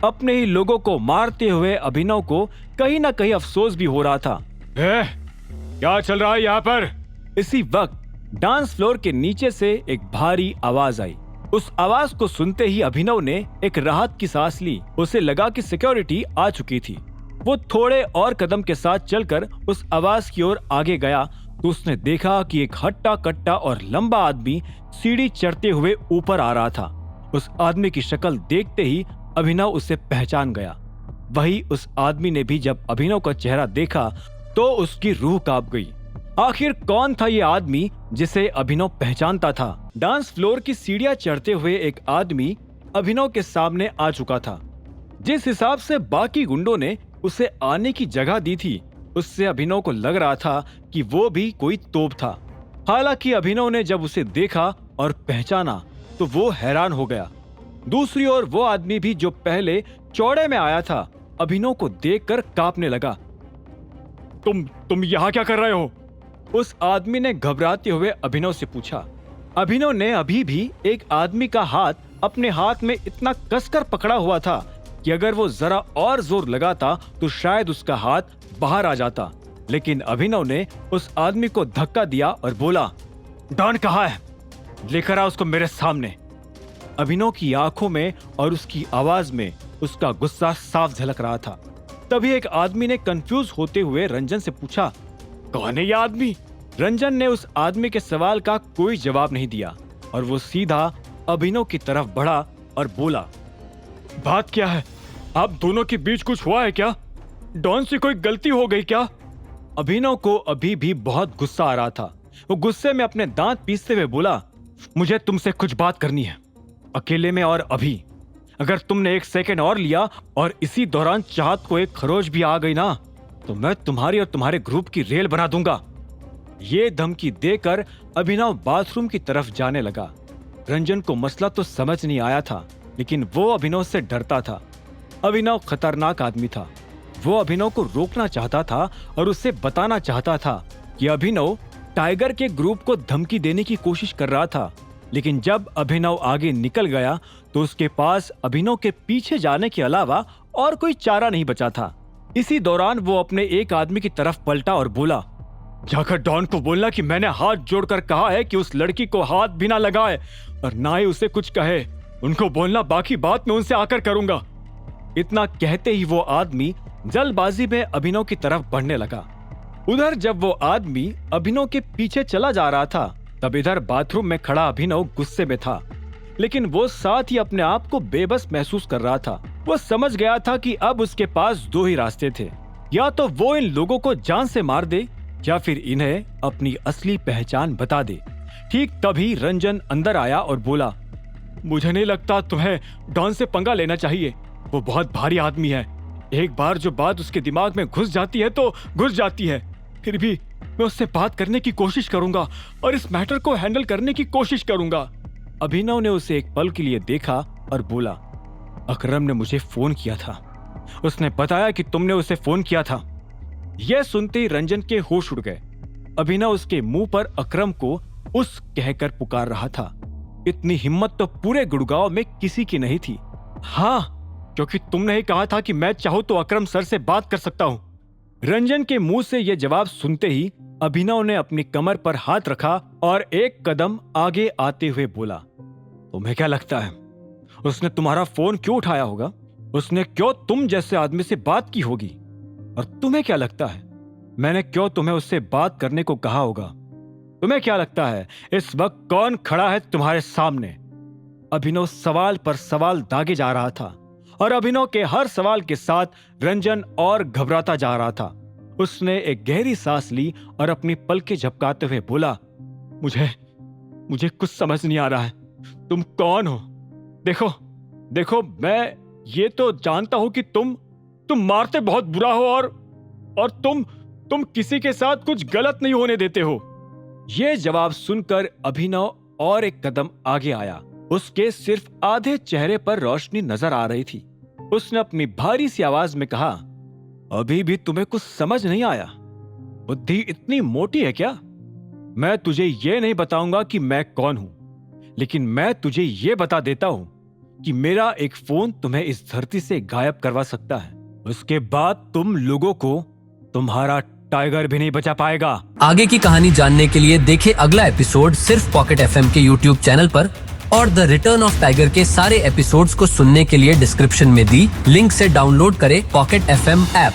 अपने ही लोगों को मारते हुए अभिनव को कहीं ना कहीं अफसोस भी हो रहा था। क्या चल रहा है यहाँ पर? इसी वक्त डांस फ्लोर के नीचे से एक भारी आवाज आई। उस आवाज को सुनते ही अभिनव ने एक राहत की सांस ली। उसे लगा कि सिक्योरिटी आ चुकी थी। वो थोड़े और कदम के साथ चलकर उस आवाज की ओर आगे गया तो उसने देखा कि एक हट्टा कट्टा और लंबा आदमी सीढ़ी चढ़ते हुए ऊपर आ रहा था। उस आदमी की शक्ल देखते ही अभिनव उसे पहचान गया। वही उस आदमी ने भी जब अभिनव का चेहरा देखा तो उसकी रूह कांप गई। आखिर कौन था ये आदमी जिसे अभिनव पहचानता था? डांस फ्लोर की सीढ़ियां चढ़ते हुए एक आदमी अभिनव के सामने आ चुका था। जिस हिसाब से बाकी गुंडों ने उसे आने की जगह दी थी, उससे अभिनव को लग रहा था कि वो भी कोई तोप था। हालांकि अभिनव ने जब उसे देखा और पहचाना तो वो हैरान हो गया। दूसरी ओर वो आदमी भी जो पहले चौड़े में आया था, अभिनव को देखकर कांपने लगा। तुम यहाँ क्या कर रहे हो? उस आदमी ने घबराते हुए अभिनव से पूछा। अभिनव ने अभी भी एक आदमी का हाथ अपने हाथ में इतना कसकर पकड़ा हुआ था कि अगर वो जरा और जोर लगाता तो शायद उसका हाथ बाहर आ जाता। लेकिन अभिनव ने उस आदमी को धक्का दिया और बोला, डॉन कहाँ है? लेकर आ उसको मेरे सामने। अभिनव की आंखों में और उसकी आवाज में उसका गुस्सा साफ झलक रहा था। तभी एक आदमी ने कंफ्यूज होते हुए रंजन से पूछा, कौन है ये आदमी? रंजन ने उस आदमी के सवाल का कोई जवाब नहीं दिया और वो सीधा अभिनव की तरफ बढ़ा और बोला, बात क्या है? आप दोनों के बीच कुछ हुआ है क्या? डॉन से कोई गलती हो गई क्या? अभिनव को अभी भी बहुत गुस्सा आ रहा था। वो गुस्से में अपने दांत पीसते हुए बोला, मुझे तुमसे कुछ बात करनी है, अकेले में और अभी। अगर तुमने एक सेकंड और लिया और इसी दौरान चाहत को एक खरोच भी आ गई ना, तो मैं तुम्हारी और तुम्हारे ग्रुप की रेल बना दूंगा। ये धमकी देकर अभिनव बाथरूम की तरफ जाने लगा। रंजन को मसला तो समझ नहीं आया था, लेकिन वो अभिनव से डरता था। अभिनव खतरनाक आदमी था। वो अभिनव को रोकना चाहता था और उसे बताना चाहता था कि अभिनव टाइगर के ग्रुप को धमकी देने की कोशिश कर रहा था। लेकिन जब अभिनव आगे निकल गया तो उसके पास अभिनव के पीछे जाने के अलावा और कोई चारा नहीं बचा था। इसी दौरान वो अपने एक आदमी की तरफ पलटा और बोला, जाकर डॉन को बोलना कि मैंने हाथ जोड़कर कहा है कि उस लड़की को हाथ भी ना लगाए और ना ही उसे कुछ कहे। उनको बोलना, बाकी बात मैं उनसे आकर करूंगा। इतना कहते ही वो आदमी जल्दबाजी में अभिनव की तरफ बढ़ने लगा। उधर जब वो आदमी अभिनव के पीछे चला जा रहा था, तब इधर बाथरूम में खड़ा अभिनव गुस्से में था, लेकिन वो साथ ही अपने आप को बेबस महसूस कर रहा था। वो समझ गया था कि अब उसके पास दो ही रास्ते थे, या तो वो इन लोगों को जान से मार दे या फिर इन्हें अपनी असली पहचान बता दे। ठीक तभी रंजन अंदर आया और बोला, मुझे नहीं लगता तुम्हें डॉन से पंगा लेना चाहिए। वो बहुत भारी आदमी है। एक बार जो बात उसके दिमाग में घुस जाती है तो घुस जाती है। फिर भी मैं उससे बात करने की कोशिश करूंगा और इस मैटर को हैंडल करने की कोशिश करूंगा। अभिनव ने उसे एक पल के लिए देखा और बोला, अकरम ने मुझे फोन किया था। उसने बताया कि तुमने उसे फोन किया था। यह सुनते ही रंजन के होश उड़ गए। अभिनव उसके मुंह पर अकरम को उस कहकर पुकार रहा था। इतनी हिम्मत तो पूरे गुड़गांव में किसी की नहीं थी। हाँ, क्योंकि तुमने ही कहा था कि मैं चाहूं तो अकरम सर से बात कर सकता हूं। रंजन के मुंह से यह जवाब सुनते ही अभिनव ने अपनी कमर पर हाथ रखा और एक कदम आगे आते हुए बोला, तुम्हें क्या लगता है उसने तुम्हारा फोन क्यों उठाया होगा? उसने क्यों तुम जैसे आदमी से बात की होगी? और तुम्हें क्या लगता है मैंने क्यों तुम्हें उससे बात करने को कहा होगा? तुम्हें क्या लगता है इस वक्त कौन खड़ा है तुम्हारे सामने? अभिनव सवाल पर सवाल दागे जा रहा था और अभिनव के हर सवाल के साथ रंजन और घबराता जा रहा था। उसने एक गहरी सांस ली और अपनी पलकें झपकाते हुए बोला, मुझे कुछ समझ नहीं आ रहा है। तुम कौन हो? देखो मैं ये तो जानता हूं कि तुम मारते बहुत बुरा हो और तुम किसी के साथ कुछ गलत नहीं होने देते हो। यह जवाब सुनकर अभिनव और एक कदम आगे आया। उसके सिर्फ आधे चेहरे पर रोशनी नजर आ रही थी। उसने अपनी भारी सी आवाज में कहा, अभी भी तुम्हें कुछ समझ नहीं आया? बुद्धि इतनी मोटी है क्या? मैं तुझे यह नहीं बताऊंगा कि मैं कौन हूं, लेकिन मैं तुझे यह बता देता हूं कि मेरा एक फोन तुम्हें इस धरती से गायब करवा सकता है। उसके बाद तुम लोगों को तुम्हारा टाइगर भी नहीं बचा पाएगा। आगे की कहानी जानने के लिए देखें अगला एपिसोड सिर्फ पॉकेट एफएम के यूट्यूब चैनल पर, और द रिटर्न ऑफ टाइगर के सारे एपिसोड्स को सुनने के लिए डिस्क्रिप्शन में दी लिंक से डाउनलोड करें पॉकेट एफएम ऐप।